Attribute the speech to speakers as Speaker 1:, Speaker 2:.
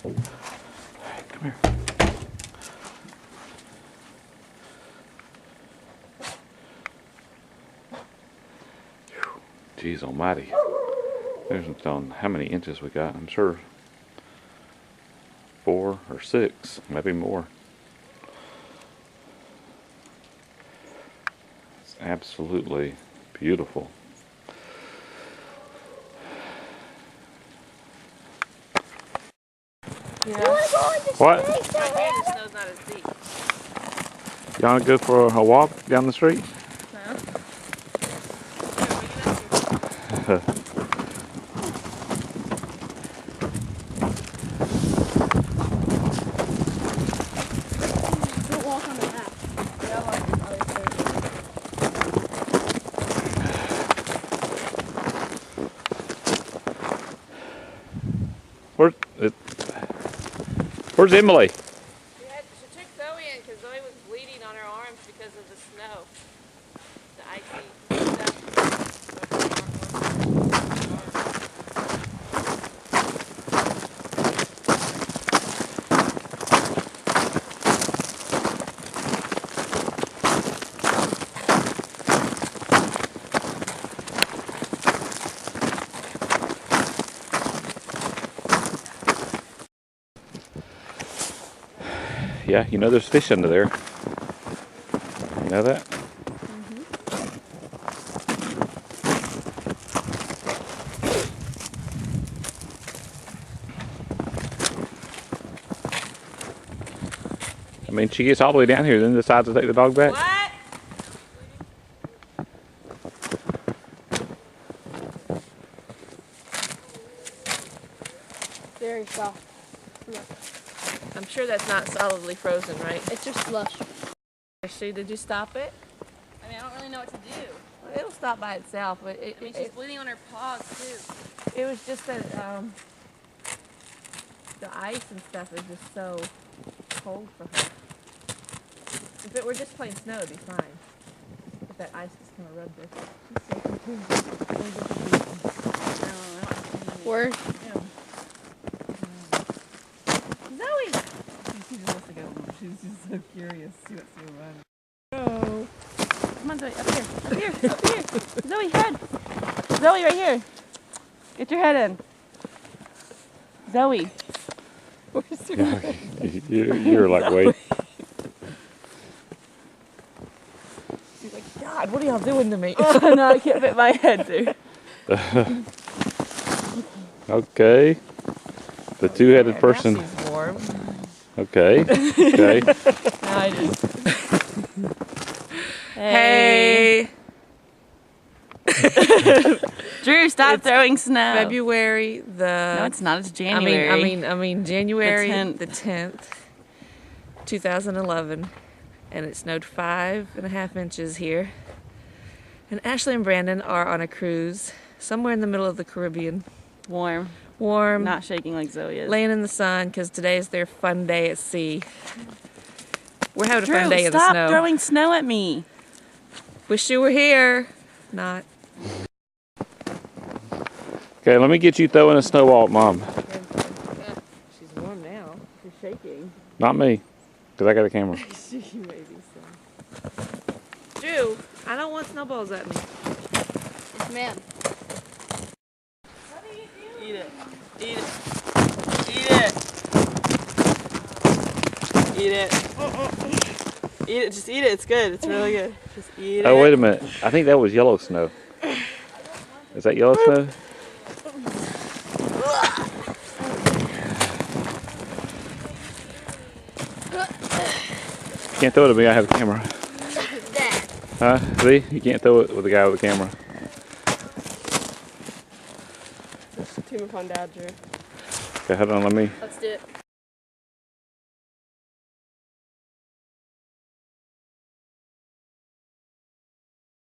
Speaker 1: Come here. Jeez almighty. There's no telling how many inches we got. I'm sure 4 or 6, maybe more. It's absolutely beautiful.
Speaker 2: Yeah.
Speaker 1: What?
Speaker 2: The snow's not as deep.
Speaker 1: You want to go for a walk down the street?
Speaker 2: No.
Speaker 3: Don't walk on the map. Yeah, I like
Speaker 1: Where's Emily?
Speaker 2: She took Zoe in because Zoe was bleeding on her arms because of the snow. The icy stuff.
Speaker 1: Yeah, you know there's fish under there. You know that? I mean, she gets all the way down here, then decides to take the dog back.
Speaker 2: What?
Speaker 3: very soft. Look,
Speaker 2: I'm sure that's not solidly frozen, right?
Speaker 3: it's just slush.
Speaker 2: Ashley, did you stop it?
Speaker 4: I mean, I don't really know what to do.
Speaker 2: Well, it'll stop by itself, but
Speaker 4: I mean, she's bleeding on her paws, too.
Speaker 2: it was just that the ice and stuff is just so cold for her. If it were just plain snow, it'd be fine. If that ice just kind of rubbed her.
Speaker 3: Where?
Speaker 2: Zoe! She just wants to go. She's just so curious. She wants to go run. Oh. Come on, Zoe. Up here. Up here. Up here. Zoe, head. Zoe, right here. Get your head in. Zoe. Where's your head?
Speaker 1: You're like, wait.
Speaker 2: She's like, God, what are y'all doing to me? Oh, no, I can't fit my head, dude.
Speaker 1: Okay. The two-headed person.
Speaker 2: Now she's warm.
Speaker 1: Okay. Okay.
Speaker 2: Now I just... Hey.
Speaker 4: Drew, stop throwing snow.
Speaker 2: February the...
Speaker 4: No, it's not. It's January.
Speaker 2: I mean January
Speaker 4: The 10th.
Speaker 2: 2011. And it snowed 5.5 inches here. And Ashley and Brandon are on a cruise somewhere in the middle of the Caribbean.
Speaker 4: Warm.
Speaker 2: Warm.
Speaker 4: Not shaking like Zoe is.
Speaker 2: Laying in the sun because today is their fun day at sea. We're having a
Speaker 4: Drew,
Speaker 2: fun day in the
Speaker 4: stop
Speaker 2: snow.
Speaker 4: throwing snow at me.
Speaker 2: Wish you were here. Not.
Speaker 1: Okay, let me get you throwing a snowball at Mom.
Speaker 2: She's warm now. She's shaking.
Speaker 1: Not me, because I got a camera.
Speaker 2: She maybe so. Drew, I don't want snowballs at me.
Speaker 3: Yes, ma'am.
Speaker 2: What are you doing?
Speaker 4: Eat it. Eat it. Eat it. Eat it. Eat it. Just eat it. It's good. It's really good. Just eat it.
Speaker 1: Oh, wait a minute. I think that was yellow snow. Is that yellow snow? You can't throw it at me, I have a camera. Huh? See? You can't throw it with the guy with the camera.
Speaker 3: Team of fun, Dad, Drew.
Speaker 1: Okay, hold on, let me...
Speaker 3: Let's do it.